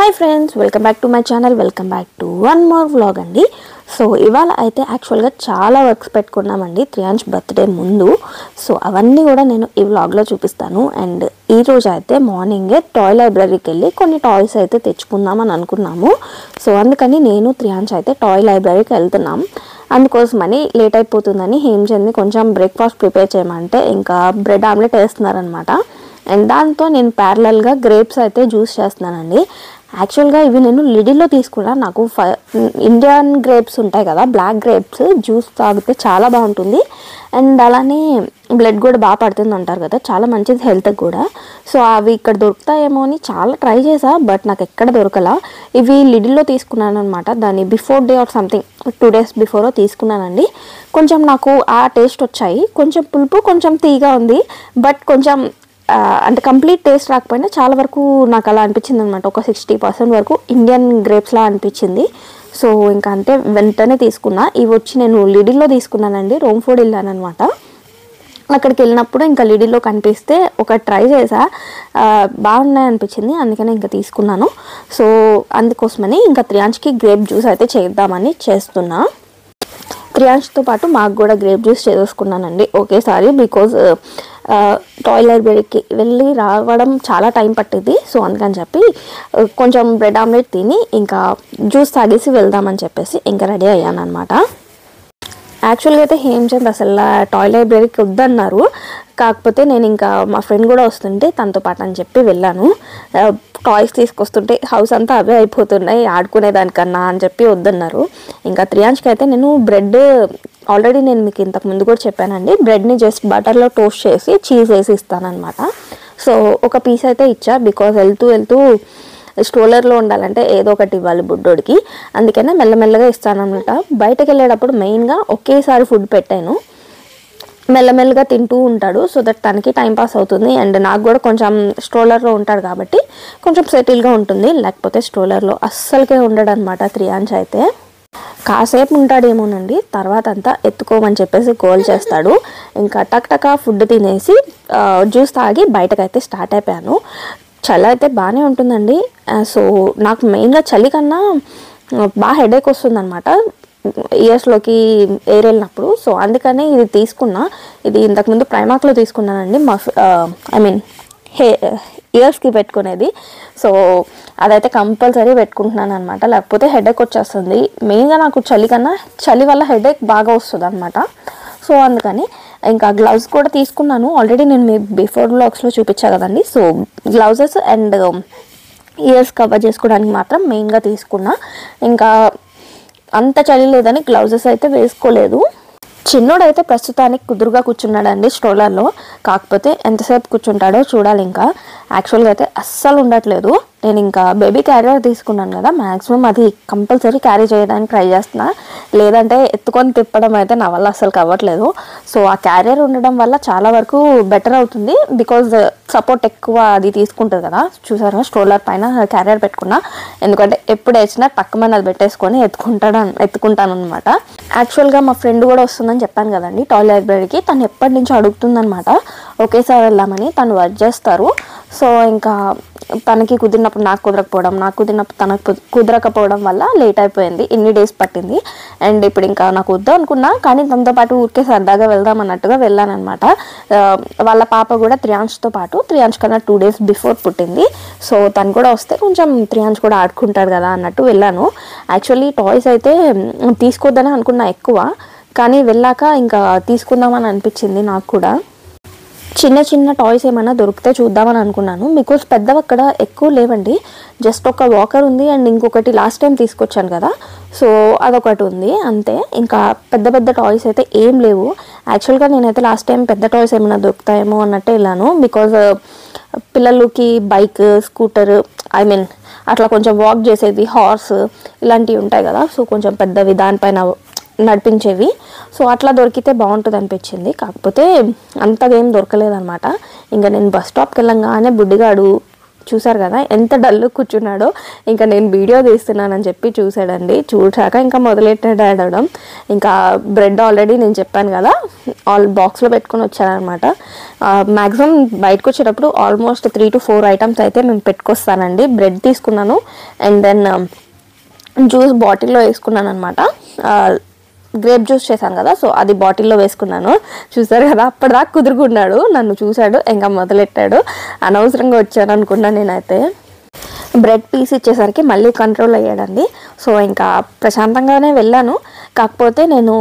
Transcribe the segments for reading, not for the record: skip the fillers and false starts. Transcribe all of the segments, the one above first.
Hi friends, welcome back to my channel. Welcome back to one more vlog అండి. So ఇవాళ అయితే యాక్చువల్గా చాలా వర్క్స్ పెట్టుకున్నామండి త్రియాంష్ బర్త్డే ముందు. సో అవన్నీ కూడా నేను ఈ వ్లాగ్లో చూపిస్తాను. అండ్ ఈరోజు అయితే మార్నింగే టాయ్ లైబ్రరీకి వెళ్ళి కొన్ని టాయ్స్ అయితే తెచ్చుకుందామని అనుకున్నాము. సో అందుకని నేను త్రియాంష్ అయితే టాయ్ లైబ్రరీకి వెళ్తున్నాం. అందుకోసమని లేట్ అయిపోతుందని హేమచంద్ని కొంచెం బ్రేక్ఫాస్ట్ ప్రిపేర్ చేయమంటే ఇంకా బ్రెడ్ ఆమ్లెట్ వేస్తున్నారనమాట. అండ్ దాంతో నేను ప్యారలల్గా గ్రేప్స్ అయితే జ్యూస్ చేస్తున్నానండి. యాక్చువల్గా ఇవి నేను లిడిల్లో తీసుకున్నా. నాకు ఇండియన్ గ్రేప్స్ ఉంటాయి కదా, బ్లాక్ గ్రేప్స్ జ్యూస్ తాగితే చాలా బాగుంటుంది. అండ్ అలానే బ్లడ్ కూడా బాగా పడుతుంది అంటారు కదా, చాలా మంచిది హెల్త్కి కూడా. సో అవి ఇక్కడ దొరుకుతాయేమో అని చాలా ట్రై చేసా, బట్ నాకు ఎక్కడ దొరకలా. ఇవి లిడిల్లో తీసుకున్నాను అనమాట. దాని before day or something 2 days before తీసుకున్నానండి. కొంచెం నాకు ఆ టేస్ట్ వచ్చాయి. కొంచెం పులుపు, కొంచెం తీగా ఉంది. బట్ కొంచెం అంటే కంప్లీట్ టేస్ట్ రాకపోయినా చాలా వరకు నాకు అలా అనిపించింది అనమాట. ఒక 60% వరకు ఇండియన్ గ్రేప్స్లా అనిపించింది. సో ఇంకా అంతే, వెంటనే తీసుకున్నా. ఇవి వచ్చి నేను లిడిల్లో తీసుకున్నానండి. రోమ్ ఫుడ్ వెళ్ళాను అనమాట. అక్కడికి వెళ్ళినప్పుడు ఇంకా లిడిల్లో కనిపిస్తే ఒక ట్రై చేసా, బాగున్నాయి అనిపించింది. అందుకనే ఇంకా తీసుకున్నాను. సో అందుకోసమని ఇంకా త్రియాంష్కి గ్రేప్ జ్యూస్ అయితే చేద్దామని చేస్తున్నా. త్రియాంష్తో పాటు మాకు కూడా గ్రేప్ జ్యూస్ చేసుకున్నానండి ఒకేసారి. బికాజ్ టాయ్ లైబ్రరీకి వెళ్ళి రావడం చాలా టైం పట్టింది. సో అందుకని చెప్పి కొంచెం బ్రెడ్ ఆమ్లెట్ తిని ఇంకా జ్యూస్ తాగేసి వెళ్దామని చెప్పేసి ఇంకా రెడీ అయ్యాను అనమాట. యాక్చువల్గా అయితే హేమచంద్ అసలు టాయ్ లైబ్రరీకి వద్దన్నారు. కాకపోతే నేను ఇంకా మా ఫ్రెండ్ కూడా వస్తుంటే తనతో పాటు అని చెప్పి వెళ్ళాను. టాయ్స్ తీసుకొస్తుంటే హౌస్ అంతా అవే అయిపోతున్నాయి ఆడుకునేదానికన్నా అని చెప్పి వద్దన్నారు. ఇంకా త్రియాంష్కి అయితే నేను బ్రెడ్ ఆల్రెడీ నేను మీకు ఇంతకు ముందు కూడా చెప్పానండి, బ్రెడ్ని జస్ట్ బటర్లో టోస్ట్ చేసి చీజ్ వేసి ఇస్తానమాట. సో ఒక పీస్ అయితే ఇచ్చా, బికాజ్ వెళ్తూ స్ట్రోలర్లో ఉండాలంటే ఏదో ఒకటి ఇవ్వాలి బుడ్డోడికి. అందుకనే మెల్లమెల్లగా ఇస్తానమాట. బయటకు వెళ్ళేటప్పుడు మెయిన్గా ఒకేసారి ఫుడ్ పెట్టాను, మెల్లమెల్లగా తింటూ ఉంటాడు. సో దట్ తనకి టైంపాస్ అవుతుంది. అండ్ నాకు కూడా కొంచెం స్ట్రోలర్లో ఉంటాడు కాబట్టి కొంచెం సెటిల్గా ఉంటుంది. లేకపోతే స్ట్రోలర్లో అస్సలకే ఉండడు అనమాట త్రియాంష్ అయితే. కాసేపు ఉంటాడేమోనండి, తర్వాత అంతా ఎత్తుకోమని చెప్పేసి గోల్ చేస్తాడు. ఇంకా టక్ ఫుడ్ తినేసి జ్యూస్ తాగి బయటకైతే స్టార్ట్ అయిపోయాను. చలి అయితే బాగానే ఉంటుందండి. సో నాకు మెయిన్గా చలి కన్నా బాగా హెడేక్ వస్తుంది అనమాట ఇయర్స్లోకి ఎయిర్ వెళ్ళినప్పుడు. సో అందుకనే ఇది తీసుకున్నా. ఇది ఇంతకుముందు ప్రైమాక్లో తీసుకున్నానండి, మా ఇయర్స్కి పెట్టుకునేది. సో అదైతే కంపల్సరీ పెట్టుకుంటున్నాను అనమాట, లేకపోతే హెడేక్ వచ్చేస్తుంది. మెయిన్గా నాకు చలి వల్ల హెడేక్ బాగా వస్తుంది అనమాట. సో అందుకని ఇంకా గ్లౌజ్ కూడా తీసుకున్నాను. ఆల్రెడీ నేను మీ బిఫోర్ వ్లాగ్స్లో చూపించా కదండి. So gloves and years cover చేసుకోవడానికి మాత్రం మెయిన్గా తీసుకున్నా. ఇంకా అంత చలి లేదని గ్లౌజెస్ అయితే వేసుకోలేదు. చిన్నోడైతే ప్రస్తుతానికి కుదురుగా కూర్చున్నాడండి స్ట్రోలర్లో. కాకపోతే ఎంతసేపు కూర్చుంటాడో చూడాలి. ఇంకా యాక్చువల్గా అయితే అస్సలు ఉండట్లేదు. నేను ఇంకా బేబీ క్యారియర్ తీసుకున్నాను కదా, మ్యాక్సిమం అది కంపల్సరీ క్యారీ చేయడానికి ట్రై చేస్తున్నా. లేదంటే ఎత్తుకొని తిప్పడం అయితే నా వల్ల అస్సలు అవ్వట్లేదు. సో ఆ క్యారియర్ ఉండడం వల్ల చాలా వరకు బెటర్ అవుతుంది. బికాజ్ సపోర్ట్ ఎక్కువ అది తీసుకుంటుంది కదా. చూసారా, స్ట్రోలర్ పైన క్యారియర్ పెట్టుకున్నా. ఎందుకంటే ఎప్పుడు వేసినా టక్కుమని అది పెట్టేసుకొని ఎత్తుకుంటాను అనమాట. యాక్చువల్గా మా ఫ్రెండ్ కూడా వస్తుందని చెప్పాను కదండి టాయ్ లైబ్రరీకి. తను ఎప్పటి నుంచో అడుగుతుందనమాట ఒకేసారి వెళ్దామని. తను వర్క్ చేస్తారు. సో ఇంకా తనకి కుదిరినప్పుడు నాకు కుదరకపోవడం, నాకు కుదిరినప్పుడు తనకు కుదరకపోవడం వల్ల లేట్ అయిపోయింది. ఇన్ని డేస్ పట్టింది. అండ్ ఇప్పుడు ఇంకా నాకు వద్దు అనుకున్నా, కానీ తనతో పాటు ఊరికే సరదాగా వెళ్దాం అన్నట్టుగా వెళ్ళాను అనమాట. వాళ్ళ పాప కూడా త్రియాంష్తో పాటు, త్రియాంష్ కన్నా 2 days బిఫోర్ పుట్టింది. సో తను కూడా వస్తే కొంచెం త్రియాంష్ కూడా ఆడుకుంటాడు కదా అన్నట్టు వెళ్ళాను. యాక్చువల్లీ టాయ్స్ అయితే తీసుకోవద్దని అనుకున్నా ఎక్కువ, కానీ వెళ్ళాక ఇంకా తీసుకుందామని అనిపించింది నాకు కూడా. చిన్న టాయ్స్ ఏమైనా దొరికితే చూద్దామని అనుకున్నాను. బికాజ్ పెద్దవి అక్కడ ఎక్కువ లేవండి. జస్ట్ ఒక వాకర్ ఉంది అండ్ ఇంకొకటి లాస్ట్ టైం తీసుకొచ్చాను కదా, సో అదొకటి ఉంది అంతే. ఇంకా పెద్ద టాయ్స్ అయితే ఏం లేవు. యాక్చువల్గా నేనైతే లాస్ట్ టైం పెద్ద టాయ్స్ ఏమైనా దొరుకుతాయేమో అన్నట్టే వెళ్ళాను. బికాజ్ పిల్లలకి బైక్, స్కూటర్, అట్లా కొంచెం వాక్ చేసేది, హార్స్ ఇలాంటివి ఉంటాయి కదా. సో కొంచెం పెద్దవి దానిపైన నడిపించేవి. సో అట్లా దొరికితే బాగుంటుంది అనిపించింది. కాకపోతే అంతగా ఏం దొరకలేదన్నమాట. ఇంకా నేను బస్ స్టాప్కి వెళ్ళంగానే బుడ్డిగాడు చూసారు కదా ఎంత డల్ కూర్చున్నాడో. ఇంకా నేను వీడియో తీస్తున్నానని చెప్పి చూసాడండి. చూసాక ఇంకా మొదలెట్టాడు ఆడడం. ఇంకా బ్రెడ్ ఆల్రెడీ నేను చెప్పాను కదా బాక్స్లో పెట్టుకొని వచ్చానమాట. మ్యాక్సిమం బయటకు వచ్చేటప్పుడు ఆల్మోస్ట్ 3 to 4 ఐటమ్స్ అయితే నేను పెట్టుకొస్తానండి. బ్రెడ్ తీసుకున్నాను అండ్ దెన్ జ్యూస్ బాటిల్లో వేసుకున్నాను అనమాట. గ్రేప్ జ్యూస్ చేశాను కదా, సో అది బాటిల్లో వేసుకున్నాను. చూసారు కదా అప్పటిదాకా కుదురుకున్నాడు, నన్ను చూశాడు ఇంకా మొదలెట్టాడు. అనవసరంగా వచ్చాను అనుకున్నా నేనైతే. బ్రెడ్ పీస్ ఇచ్చేసరికి మళ్ళీ కంట్రోల్ అయ్యాడండి. సో ఇంకా ప్రశాంతంగానే వెళ్ళాను. కాకపోతే నేను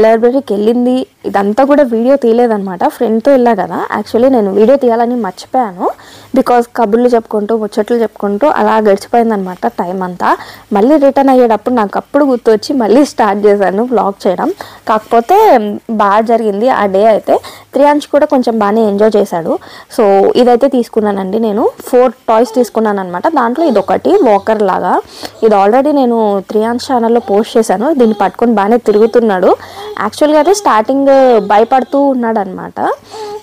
లైబ్రరీకి వెళ్ళింది ఇదంతా కూడా వీడియో తీయలేదనమాట. ఫ్రెండ్తో వెళ్ళా కదా, యాక్చువల్లీ నేను వీడియో తీయాలని మర్చిపోయాను. బికాజ్ కబుర్లు చెప్పుకుంటూ ముచ్చట్లు చెప్పుకుంటూ అలా గడిచిపోయిందనమాట టైం అంతా. మళ్ళీ రిటర్న్ అయ్యేటప్పుడు నాకు అప్పుడు గుర్తు వచ్చి మళ్ళీ స్టార్ట్ చేశాను వ్లాగ్ చేయడం. కాకపోతే బాగా జరిగింది ఆ డే అయితే. త్రియాంష్ కూడా కొంచెం బాగానే ఎంజాయ్ చేశాడు. సో ఇదైతే తీసుకున్నానండి, నేను 4 టాయ్స్ తీసుకున్నాను అనమాట. దాంట్లో ఇది ఒకటి వాకర్ లాగా. ఇది ఆల్రెడీ నేను త్రియాంష్ ఛానల్లో పోస్ట్ చేశాను. దీన్ని పట్టుకొని బాగానే తిరుగుతున్నాడు. యాక్చువల్గా అయితే స్టార్టింగ్ భయపడుతూ ఉన్నాడు అనమాట.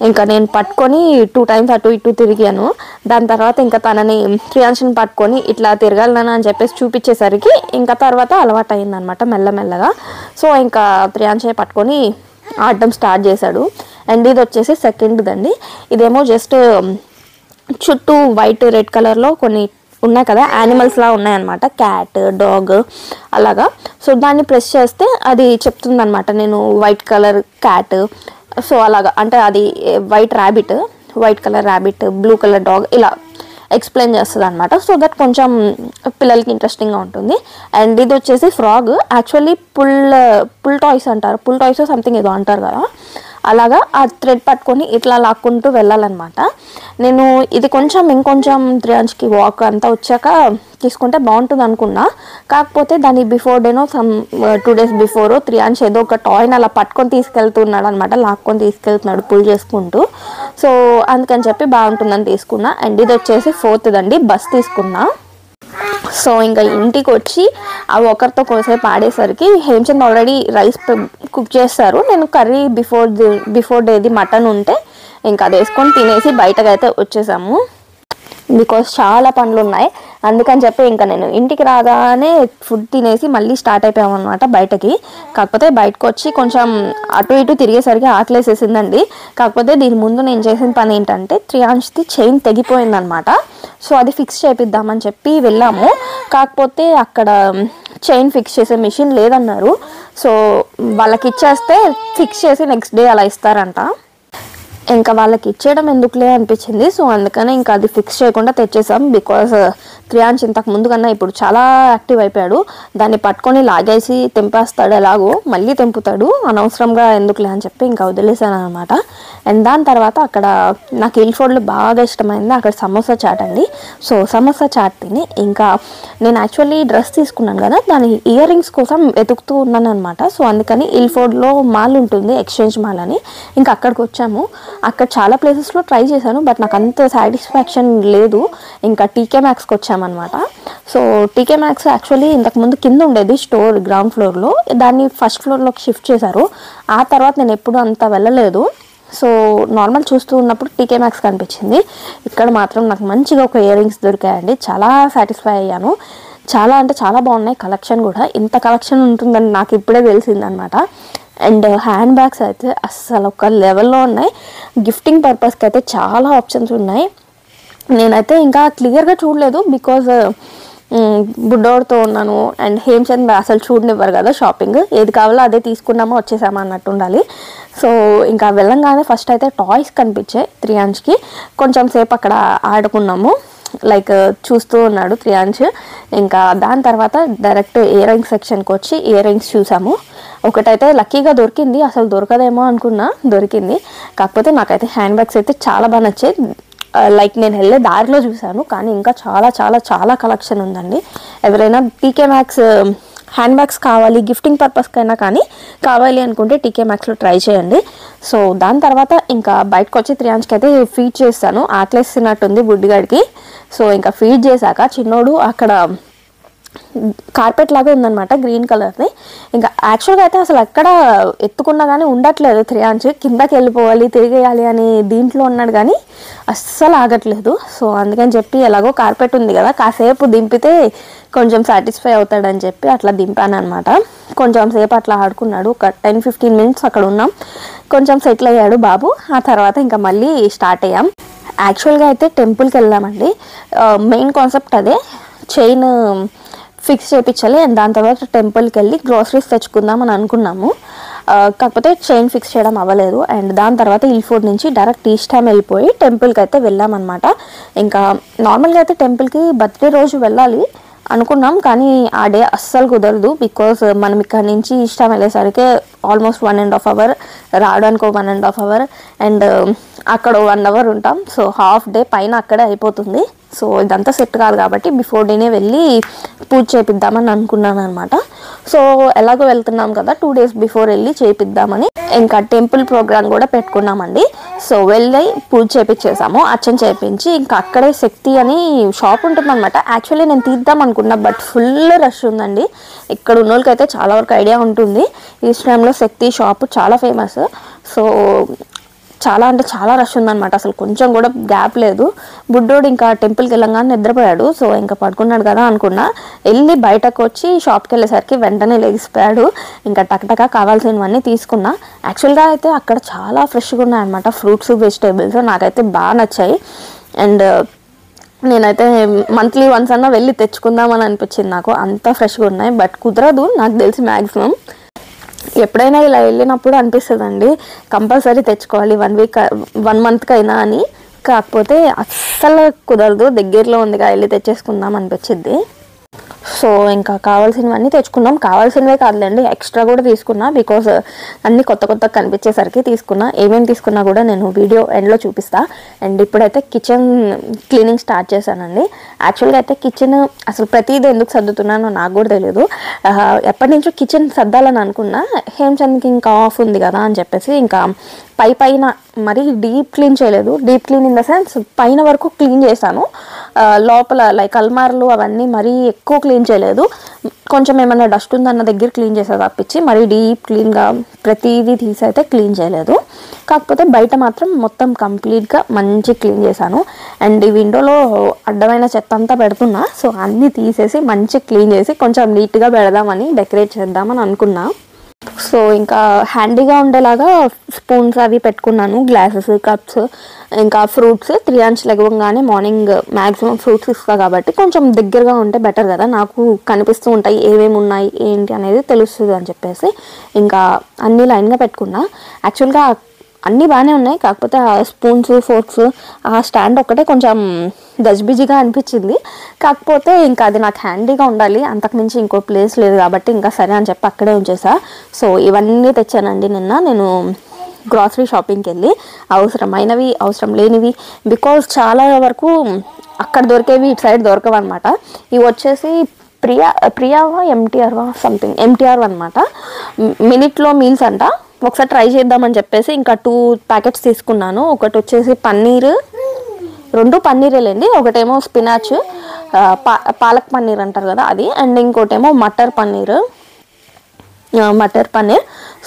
ఇంకా నేను పట్టుకొని 2 times అటు ఇటు తిరిగాను. దాని తర్వాత ఇంకా తనని త్రియాంష్ని పట్టుకొని ఇట్లా తిరగాలనా అని చెప్పేసి చూపించేసరికి ఇంకా తర్వాత అలవాటు అయిందనమాట మెల్లమెల్లగా. సో ఇంకా త్రియాంషే పట్టుకొని ఆడడం స్టార్ట్ చేశాడు. అండ్ ఇది వచ్చేసి సెకండ్దండి. ఇదేమో జస్ట్ చుట్టూ వైట్ రెడ్ కలర్లో కొన్ని ఉన్నాయి కదా, యానిమల్స్ లా ఉన్నాయన్నమాట, క్యాట్ డాగ్ అలాగా. సో దాన్ని ప్రెస్ చేస్తే అది చెప్తుంది అనమాట నేను వైట్ కలర్ క్యాట్. సో అలాగా అంటే అది white colour rabbit, blue colour dog ఇలా ఎక్స్ప్లెయిన్ చేస్తుంది అనమాట. సో దట్ కొంచెం పిల్లలకి ఇంట్రెస్టింగ్గా ఉంటుంది. అండ్ ఇది వచ్చేసి ఫ్రాగ్. యాక్చువల్లీ పుల్ టాయ్స్ అంటారు, పుల్ టాయ్స్ సంథింగ్ ఏదో అంటారు కదా, అలాగా ఆ థ్రెడ్ పట్టుకొని ఇట్లా లాక్కుంటూ వెళ్ళాలన్నమాట. నేను ఇది ఇంకొంచెం త్రియాంష్కి వాక్ అంతా వచ్చాక తీసుకుంటే బాగుంటుంది అనుకున్నా. కాకపోతే దాని బిఫోర్ డేనో 2 days బిఫోర్ త్రియాంష్ ఏదో ఒక టాయ్ని అలా పట్టుకొని తీసుకెళ్తున్నాడు అనమాట, లాక్కొని తీసుకెళ్తున్నాడు పుల్ చేసుకుంటూ. సో అందుకని చెప్పి బాగుంటుందని తీసుకున్నా. అండ్ ఇది వచ్చేసి 4th బస్ తీసుకున్నా. సో ఇంకా ఇంటికి వచ్చి ఆ ఒకరితో కొంతసేపు ఆడేసరికి హేమచంద్ ఆల్రెడీ రైస్ కుక్ చేస్తారు. నేను కర్రీ బిఫోర్ డేది మటన్ ఉంటే ఇంకా అది వేసుకొని తినేసి బయటకు అయితే వచ్చేసాము. బికాస్ చాలా పనులు ఉన్నాయి అందుకని చెప్పి ఇంకా నేను ఇంటికి రాగానే ఫుడ్ తినేసి మళ్ళీ స్టార్ట్ అయిపోయామన్నమాట బయటకి. కాకపోతే బయటకు వచ్చి కొంచెం అటు ఇటు తిరిగేసరికి ఆకలేసేసిందండి. కాకపోతే దీని ముందు నేను చేసిన పని ఏంటంటే త్రియాంష్ది చైన్ తెగిపోయిందనమాట. సో అది ఫిక్స్ చేపిద్దామని చెప్పి వెళ్ళాము. కాకపోతే అక్కడ చైన్ ఫిక్స్ చేసే మిషన్ లేదన్నారు. సో వాళ్ళకి ఇచ్చేస్తే ఫిక్స్ చేసి నెక్స్ట్ డే అలా ఇస్తారంట. ఇంకా వాళ్ళకి ఇచ్చేయడం ఎందుకులే అనిపించింది. సో అందుకనే ఇంకా అది ఫిక్స్ చేయకుండా తెచ్చేసాం. బికాజ్ త్రియాంష్ ఇంతకు ముందు కన్నా ఇప్పుడు చాలా యాక్టివ్ అయిపోయాడు. దాన్ని పట్టుకొని లాగేసి తెంపేస్తాడు, ఎలాగో మళ్ళీ తెంపుతాడు, అనవసరంగా ఎందుకులే అని చెప్పి ఇంకా వదిలేసాను అనమాట. అండ్ దాని తర్వాత అక్కడ నాకు హిల్ఫోర్డ్లో బాగా ఇష్టమైంది అక్కడ సమోసా చాట్ అండి. సో సమోసా చాట్ తిని ఇంకా నేను యాక్చువల్లీ డ్రెస్ తీసుకున్నాను కదా, దాని ఇయర్ రింగ్స్ కోసం వెతుకుతూ ఉన్నాను అనమాట. సో అందుకని హిల్ఫోర్డ్లో మాల్ ఉంటుంది, ఎక్స్చేంజ్ మాల్ అని, ఇంకా అక్కడికి వచ్చాము. అక్కడ చాలా ప్లేసెస్లో ట్రై చేశాను బట్ నాకు అంత సాటిస్ఫాక్షన్ లేదు. ఇంకా టీకే మ్యాక్స్కి వచ్చామన్నమాట. సో టీకే మ్యాక్స్ యాక్చువల్లీ ఇంతకుముందు కింద ఉండేది స్టోర్ గ్రౌండ్ ఫ్లోర్లో, దాన్ని ఫస్ట్ ఫ్లోర్లోకి షిఫ్ట్ చేశారు. ఆ తర్వాత నేను ఎప్పుడు అంత వెళ్ళలేదు. సో నార్మల్ చూస్తూ ఉన్నప్పుడు టీకే మ్యాక్స్ కనిపించింది. ఇక్కడ మాత్రం నాకు మంచిగా ఒక ఇయర్ రింగ్స్ దొరికాయండి, చాలా సాటిస్ఫై అయ్యాను. చాలా అంటే చాలా బాగున్నాయి, కలెక్షన్ కూడా ఇంత కలెక్షన్ ఉంటుందని నాకు ఇప్పుడే తెలిసిందనమాట. అండ్ హ్యాండ్ బ్యాగ్స్ అయితే అస్సలు ఒక లెవెల్లో ఉన్నాయి. గిఫ్టింగ్ పర్పస్కి అయితే చాలా ఆప్షన్స్ ఉన్నాయి. నేనైతే ఇంకా క్లియర్గా చూడలేదు బికాజ్ బుడ్డోడితో ఉన్నాను అండ్ హేమచంద్ అసలు చూడనివ్వరు కదా, షాపింగ్ ఏది కావాలో అదే తీసుకున్నామో వచ్చేసామో అన్నట్టు ఉండాలి. సో ఇంకా వెళ్ళంగానే ఫస్ట్ అయితే టాయ్స్ కనిపించాయి త్రియాంష్కి. కొంచెం సేపు అక్కడ ఆడుకున్నాము, లైక్ చూస్తూ ఉన్నాడు త్రియాంష్. ఇంకా దాని తర్వాత డైరెక్ట్ ఇయర్ రింగ్స్ సెక్షన్కి వచ్చి ఇయర్ రింగ్స్ చూసాము. ఒకటైతే లక్కీగా దొరికింది, అసలు దొరకదేమో అనుకున్నా, దొరికింది. కాకపోతే నాకైతే హ్యాండ్ బ్యాగ్స్ అయితే చాలా బాగా నచ్చాయి. లైక్ నేను వెళ్ళే దారిలో చూశాను కానీ ఇంకా చాలా చాలా చాలా కలెక్షన్ ఉందండి. ఎవరైనా టీకే మ్యాక్స్ హ్యాండ్ బ్యాగ్స్ కావాలి గిఫ్టింగ్ పర్పస్కైనా కానీ కావాలి అనుకుంటే టీకే మ్యాక్స్లో ట్రై చేయండి. సో దాని తర్వాత ఇంకా బయటకు వచ్చి త్రియాంష్కి అయితే ఫీడ్ చేస్తాను, ఆకలేసినట్టుంది బుడ్డిగాడికి. సో ఇంకా ఫీడ్ చేశాక చిన్నోడు అక్కడ కార్పెట్ లాగా ఉందన్నమాట, గ్రీన్ కలర్ది. ఇంకా యాక్చువల్గా అయితే అసలు ఎక్కడ ఎత్తుకున్నా కానీ ఉండట్లేదు త్రియాంశ్, కిందకి వెళ్ళిపోవాలి తిరిగేయాలి అని దీంట్లో ఉన్నాడు కానీ అస్సలు ఆగట్లేదు. సో అందుకని చెప్పి ఎలాగో కార్పెట్ ఉంది కదా, కాసేపు దింపితే కొంచెం సాటిస్ఫై అవుతాడని చెప్పి అట్లా దింపాను అనమాట. కొంచెం సేపు అట్లా ఆడుకున్నాడు, ఒక 10-15 మినిట్స్ అక్కడ ఉన్నాం. కొంచెం సెటిల్ అయ్యాడు బాబు. ఆ తర్వాత ఇంకా మళ్ళీ స్టార్ట్ అయ్యాం. యాక్చువల్గా అయితే టెంపుల్కి వెళ్ళామండి. మెయిన్ కాన్సెప్ట్ అదే, చైన్ ఫిక్స్ చేయించాలి అండ్ దాని తర్వాత టెంపుల్కి వెళ్ళి గ్రోసరీస్ తెచ్చుకుందాం అని అనుకున్నాము. కాకపోతే చైన్ ఫిక్స్ చేయడం అవ్వలేదు. అండ్ దాని తర్వాత ఇల్ఫోర్డ్ నుంచి డైరెక్ట్ ఈస్ట్ టైం వెళ్ళిపోయి టెంపుల్కి అయితే వెళ్ళామన్నమాట. ఇంకా నార్మల్గా అయితే టెంపుల్కి బర్త్డే రోజు వెళ్ళాలి అనుకున్నాం, కానీ ఆ డే అస్సలు కుదరదు. బికాస్ మనం ఇక్కడ నుంచి ఇష్టం వెళ్ళేసరికి ఆల్మోస్ట్ 1.5 hours, రావడానికి 1.5 hours అండ్ అక్కడ 1 hour ఉంటాం. సో హాఫ్ డే పైన అక్కడే అయిపోతుంది. సో ఇదంతా సెట్ కాదు కాబట్టి బిఫోర్ డేనే వెళ్ళి పూజ చేపిద్దామని అనుకున్నాను అనమాట. సో ఎలాగో వెళ్తున్నాం కదా, 2 days బిఫోర్ వెళ్ళి చేపిద్దామని ఇంకా టెంపుల్ ప్రోగ్రామ్ కూడా పెట్టుకున్నామండి. సో వెళ్ళి పూజ చేపించేసాము, అర్చన చేయించి ఇంకా అక్కడే శక్తి అని షాప్ ఉంటుందన్నమాట. యాక్చువల్లీ నేను తీద్దాం అనుకున్నా, బట్ ఫుల్ రష్ ఉందండి. ఇక్కడ ఉన్న వాళ్ళకైతే చాలా వరకు ఐడియా ఉంటుంది, ఈ టైంలో శక్తి షాప్ చాలా ఫేమస్. సో చాలా అంటే చాలా రష్ ఉందన్నమాట, అసలు కొంచెం కూడా గ్యాప్ లేదు. బుడ్డోడు ఇంకా టెంపుల్కి వెళ్ళంగానే నిద్రపోయాడు. సో ఇంకా పడుకున్నాడు కదా అనుకున్నా, వెళ్ళి బయటకు వచ్చి షాప్కి వెళ్ళేసరికి వెంటనే లెగిసిపోయాడు. ఇంకా టక్టగా కావాల్సినవన్నీ తీసుకున్నా. యాక్చువల్గా అయితే అక్కడ చాలా ఫ్రెష్గా ఉన్నాయన్నమాట, ఫ్రూట్స్ వెజిటేబుల్స్ నాకైతే బాగా నచ్చాయి. అండ్ నేనైతే మంత్లీ వన్స్ అన్నా వెళ్ళి తెచ్చుకుందామని అనిపించింది నాకు, అంత ఫ్రెష్గా ఉన్నాయి. బట్ కుదరదు నాకు తెలిసి మ్యాక్సిమం. ఎప్పుడైనా ఇలా వెళ్ళినప్పుడు అనిపిస్తుందండి కంపల్సరీ తెచ్చుకోవాలి 1 monthకి అయినా అని. కాకపోతే అస్సలు కుదరదు, దగ్గరలో ఉందిగా వెళ్ళి తెచ్చేసుకుందాం అనిపించింది. సో ఇంకా కావాల్సినవన్నీ తెచ్చుకున్నాం. కావాల్సినవే కాదులేండి, ఎక్స్ట్రా కూడా తీసుకున్నా. బికాస్ అన్నీ కొత్త కనిపించేసరికి తీసుకున్నా. ఏమేమి తీసుకున్నా కూడా నేను వీడియో ఎండ్లో చూపిస్తా. అండ్ ఇప్పుడైతే కిచెన్ క్లీనింగ్ స్టార్ట్ చేశానండి. యాక్చువల్గా అయితే కిచెన్ అసలు ప్రతిదీ ఎందుకు సర్దుతున్నానో నాకు కూడా తెలియదు. ఎప్పటి నుంచో కిచెన్ సర్దాలని అనుకున్నా, హేమచంద్కి ఇంకా ఆఫ్ ఉంది కదా అని చెప్పేసి ఇంకా పైన మరి డీప్ క్లీన్ చేయలేదు. Deep clean in the sense పైన వరకు క్లీన్ చేశాను, లోపల లైక్ అల్మార్లు అవన్నీ మరీ ఎక్కువ క్లీన్ చేయలేదు. కొంచెం ఏమైనా డస్ట్ ఉందన్న దగ్గర క్లీన్ చేసేది తప్పించి మరీ డీప్ క్లీన్గా ప్రతిదీ తీసి అయితే క్లీన్ చేయలేదు. కాకపోతే బయట మాత్రం మొత్తం కంప్లీట్గా మంచి క్లీన్ చేశాను. అండ్ ఈ విండోలో అడ్డమైన చెత్త అంతా పెడుతున్నా. సో అన్నీ తీసేసి మంచి క్లీన్ చేసి కొంచెం నీట్గా పెడదామని డెకరేట్ చేద్దామని అనుకున్నా. సో ఇంకా హ్యాండీగా ఉండేలాగా స్పూన్స్ అవి పెట్టుకున్నాను, గ్లాసెస్, కప్స్, ఇంకా fruits. Triyansh లెగవగానే morning maximum fruits ఇస్తా కాబట్టి కొంచెం దగ్గరగా ఉంటే బెటర్ కదా, నాకు కనిపిస్తూ ఉంటాయి ఏమేమి ఉన్నాయి ఏంటి అనేది తెలుస్తుంది అని చెప్పేసి ఇంకా అన్నీ లైన్గా పెట్టుకున్నా. యాక్చువల్గా అన్నీ బాగానే ఉన్నాయి, కాకపోతే ఆ స్పూన్స్, ఫోర్క్స్, ఆ స్టాండ్ ఒక్కటే కొంచెం గజిబిజిగా అనిపించింది. కాకపోతే ఇంకా అది నాకు హ్యాండీగా ఉండాలి, అంతకుమించి ఇంకో ప్లేస్ లేదు కాబట్టి ఇంకా సరే అని చెప్పి అక్కడే ఉంచేసా. సో ఇవన్నీ తెచ్చానండి నిన్న నేను గ్రాసరీ షాపింగ్కి వెళ్ళి, అవసరమైనవి అవసరం లేనివి. బికాజ్ చాలా వరకు అక్కడ దొరికేవి ఇటు సైడ్ దొరకవు అనమాట. ఇవి వచ్చేసి ప్రియావా సంథింగ్ ఎంటీఆర్ అనమాట, మినిట్లో మీల్స్ అంట. ఒకసారి ట్రై చేద్దామని చెప్పేసి ఇంకా 2 ప్యాకెట్స్ తీసుకున్నాను. ఒకటి వచ్చేసి పన్నీర్, 2 పన్నీరేలేండి. ఒకటేమో స్పినాచ్ పాలక్ పన్నీర్ అంటారు కదా అది, అండ్ ఇంకోటేమో మటర్ పన్నీర్.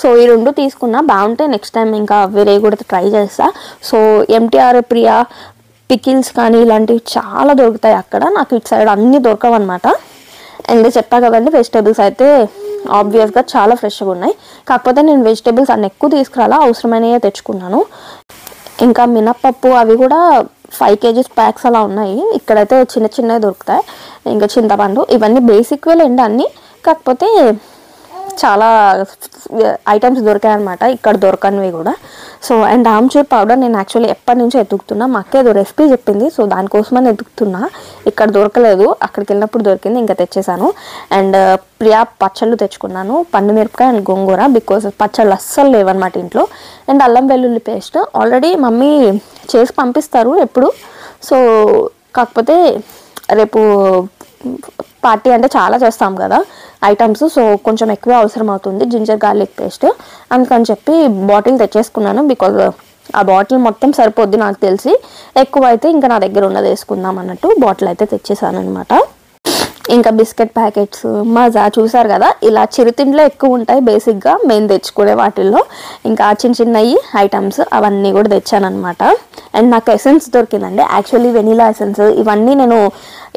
సో ఈ 2 తీసుకున్నా. బాగుంటే నెక్స్ట్ టైం ఇంకా వేరే కూడా ట్రై చేస్తా. సో ఎంటీఆర్, ప్రియా, పికిల్స్ కానీ ఇలాంటివి చాలా దొరుకుతాయి అక్కడ, నాకు ఇటు సైడ్ అన్నీ దొరకవు అనమాట. అండ్ చెప్పా కదండి వెజిటేబుల్స్ అయితే ఆబ్వియస్గా చాలా ఫ్రెష్గా ఉన్నాయి. కాకపోతే నేను వెజిటేబుల్స్ అన్ని ఎక్కువ తీసుకురాలా, అవసరమైనవే తెచ్చుకున్నాను. ఇంకా మినప్పప్పు అవి కూడా 5 kgs ప్యాక్స్ అలా ఉన్నాయి. ఇక్కడైతే చిన్నవి దొరుకుతాయి. ఇంకా చింతపండు, ఇవన్నీ బేసిక్వే లేండి అన్నీ. కాకపోతే చాలా ఐటమ్స్ దొరికాయి అనమాట ఇక్కడ దొరకనివి కూడా. సో అండ్ ఆమ్చూర్ పౌడర్ నేను యాక్చువల్లీ ఎప్పటి నుంచో ఎతుకుతున్నా, మా అక్క ఏదో రెసిపీ చెప్పింది, సో దానికోసమని ఎతుకుతున్నా. ఇక్కడ దొరకలేదు, అక్కడికి వెళ్ళినప్పుడు దొరికింది, ఇంకా తెచ్చేసాను. అండ్ ప్రియా పచ్చళ్ళు తెచ్చుకున్నాను, పండు మిరపకాయ అండ్ గోంగూర. బికాజ్ పచ్చళ్ళు అస్సలు లేవన్నమాట ఇంట్లో. అండ్ అల్లం వెల్లుల్లి పేస్ట్ ఆల్రెడీ మమ్మీ చేసి పంపిస్తారు ఎప్పుడు. సో కాకపోతే రేపు పార్టీ అంటే చాలా చేస్తాం కదా ఐటమ్స్, సో కొంచెం ఎక్కువ అవసరం అవుతుంది జింజర్ గార్లిక్ పేస్ట్. అందుకని చెప్పి బాటిల్ తెచ్చేసుకున్నాను. బికాజ్ ఆ బాటిల్ మొత్తం సరిపోద్ది నాకు తెలిసి, ఎక్కువ అయితే ఇంకా నా దగ్గర ఉన్నది వేసుకుందాం అన్నట్టు బాటిల్ అయితే తెచ్చేసాను అనమాట. ఇంకా బిస్కెట్ ప్యాకెట్స్, మజా చూసారు కదా, ఇలా చిరుతిండ్లే ఎక్కువ ఉంటాయి బేసిక్గా మేము తెచ్చుకునే వాటిల్లో. ఇంకా చిన్న చిన్నవి ఐటమ్స్ అవన్నీ కూడా తెచ్చానమాట. అండ్ నాకు ఎసెన్స్ దొరికిందండి, యాక్చువల్లీ వెనీలా ఎసెన్స్. ఇవన్నీ నేను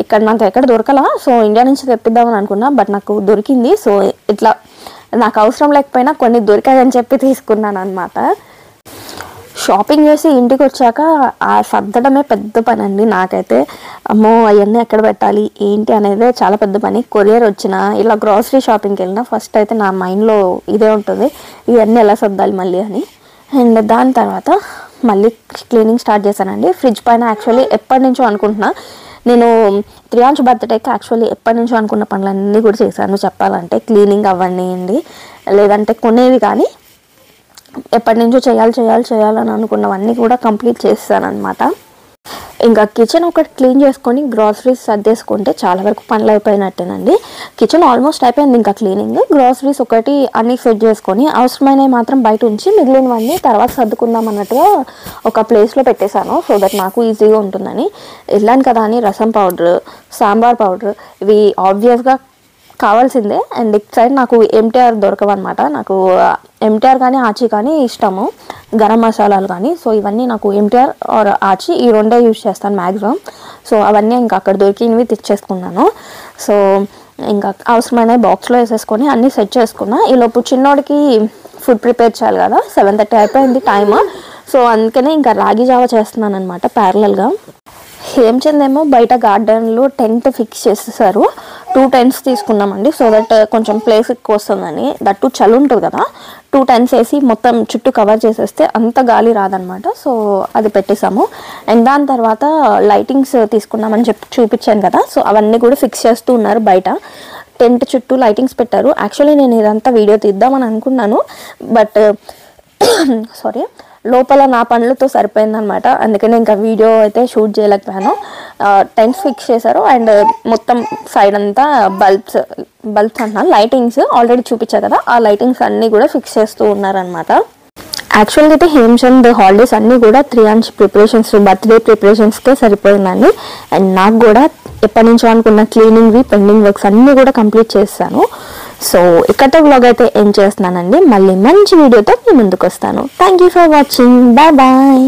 ఇక్కడ నాకు ఎక్కడ దొరకలా, సో ఇండియా నుంచి తెప్పిద్దామని అనుకున్నా, బట్ నాకు దొరికింది. సో ఇట్లా నాకు అవసరం లేకపోయినా కొన్ని దొరికాయని చెప్పి తీసుకున్నాను అనమాట. షాపింగ్ చేసి ఇంటికి వచ్చాక ఆ సర్దడమే పెద్ద పని అండి నాకైతే. అమ్మో అవన్నీ ఎక్కడ పెట్టాలి ఏంటి అనేది చాలా పెద్ద పని. కొరియర్ వచ్చినా ఇలా గ్రాసరీ షాపింగ్కి వెళ్ళినా ఫస్ట్ అయితే నా మైండ్లో ఇదే ఉంటుంది, ఇవన్నీ ఎలా సర్దాలి మళ్ళీ అని. అండ్ దాని తర్వాత మళ్ళీ క్లీనింగ్ స్టార్ట్ చేశానండి. ఫ్రిడ్జ్ పైన యాక్చువల్లీ ఎప్పటి నుంచో అనుకుంటున్నా నేను, త్రియాంష్ బర్త్డేకి యాక్చువల్లీ ఎప్పటి నుంచో అనుకున్న పనులన్నీ కూడా చేశాను చెప్పాలంటే. క్లీనింగ్ అవ్వండి, లేదంటే కొనేవి కానీ ఎప్పటి నుంచో చేయాలని అనుకున్నవన్నీ కూడా కంప్లీట్ చేస్తాను అనమాట. ఇంకా కిచెన్ ఒకటి క్లీన్ చేసుకొని గ్రాసరీస్ సర్దేసుకుంటే చాలా వరకు పనులు అయిపోయినట్టేనండి. కిచెన్ ఆల్మోస్ట్ అయిపోయింది, ఇంకా క్లీనింగ్. గ్రాసరీస్ ఒకటి అన్నీ సెట్ చేసుకొని అవసరమైనవి మాత్రం బయట ఉంచి మిగిలినవన్నీ తర్వాత సర్దుకుందాం అన్నట్టుగా ఒక ప్లేస్లో పెట్టేశాను, సో దట్ నాకు ఈజీగా ఉంటుందని. వెళ్ళాను కదా అని రసం పౌడర్, సాంబార్ పౌడర్ ఇవి ఆబ్వియస్గా కావాల్సిందే. అండ్ ఇట్ సైడ్ నాకు ఎంటీఆర్ దొరకవన్నమాట. నాకు ఎంటీఆర్ కానీ ఆచి కానీ ఇష్టము, గరం మసాలాలు కానీ. సో ఇవన్నీ నాకు ఎంటీఆర్ ఆర్ ఆచి ఈ రెండే యూజ్ చేస్తాను మ్యాక్సిమం. సో అవన్నీ ఇంకా అక్కడ దొరికినవి తెచ్చేసుకున్నాను. సో ఇంకా అవసరమైన బాక్స్లో వేసేసుకొని అన్నీ సెట్ చేసుకున్నా. ఈలోపు చిన్నోడికి ఫుడ్ ప్రిపేర్ చేయాలి కదా, 7:30 అయిపోయింది టైమ్. సో అందుకనే ఇంకా రాగి జావా చేస్తున్నాను అనమాట ప్యారలల్గా. హేమచంద్ ఏమో బయట గార్డెన్లో టెంట్ ఫిక్స్ చేసేసారు. 2 టెంట్స్ తీసుకున్నామండి, సో దట్ కొంచెం ప్లేస్ ఎక్కువ వస్తుందని. దట్టు చలి ఉంటుంది కదా, 2 టెంట్స్ వేసి మొత్తం చుట్టూ కవర్ చేసేస్తే అంత గాలి రాదనమాట. సో అది పెట్టేసాము. అండ్ దాని తర్వాత లైటింగ్స్ తీసుకున్నామని చూపించాను కదా, సో అవన్నీ కూడా ఫిక్స్ చేస్తూ ఉన్నారు బయట. టెంట్ చుట్టూ లైటింగ్స్ పెట్టారు. యాక్చువల్లీ నేను ఇదంతా వీడియో తీద్దామని అనుకున్నాను, బట్ సారీ లోపల నా పనులతో సరిపోయిందనమాట. అందుకని ఇంకా వీడియో అయితే షూట్ చేయలేకపోయాను. టెంట్స్ ఫిక్స్ చేశారు అండ్ మొత్తం సైడ్ అంతా బల్బ్స్ అంటున్నా లైటింగ్స్ ఆల్రెడీ చూపించారు కదా, ఆ లైటింగ్స్ అన్నీ కూడా ఫిక్స్ చేస్తూ ఉన్నారనమాట. యాక్చువల్గా అయితే హేమచంద్ హాలిడేస్ అన్నీ కూడా త్రియాంష్ ప్రిపరేషన్స్, బర్త్డే ప్రిపరేషన్స్కే సరిపోయిందండి. అండ్ నాకు కూడా ఎప్పటి నుంచో అనుకున్న క్లీనింగ్వి పెండింగ్ వర్క్స్ అన్నీ కూడా కంప్లీట్ చేస్తాను. సో ఇక్కడతో వ్లాగ్ అయితే ఏం చేస్తున్నానండి, మళ్ళీ మంచి వీడియోతో మీ ముందుకు వస్తాను. Thank you for watching, bye bye.